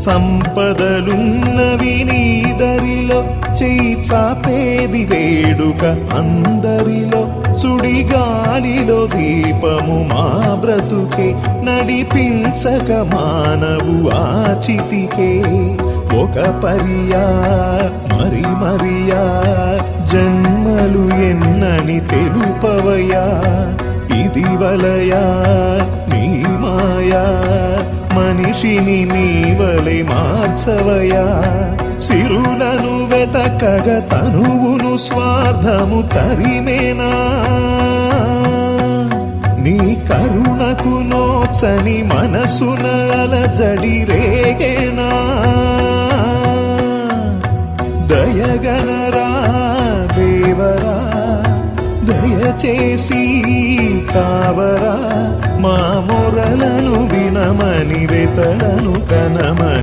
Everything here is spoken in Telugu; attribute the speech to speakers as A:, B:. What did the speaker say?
A: సంపదలున్నవి నీదరిలో చేయి చాపేది వేడుక అందరిలో సుడిగాలిలో దీపము మా బ్రతుకే నడిపించక మానవు ఆచితికే ఒక మరియా మరి మరియా జన్మలు ఎన్నని తెలుపవయా ఇది వలయా నీ మాయా మనిషిని నీవలే మార్చవయా సిరులను వెతకగ తనువును స్వార్థము తరిమేనా నీ కరుణకు నోచని మనసున అలజడి రేగేనా దయగనరా దేవరా దయచేసి కావరా మా మొరలను వినమని వెతలను కనమని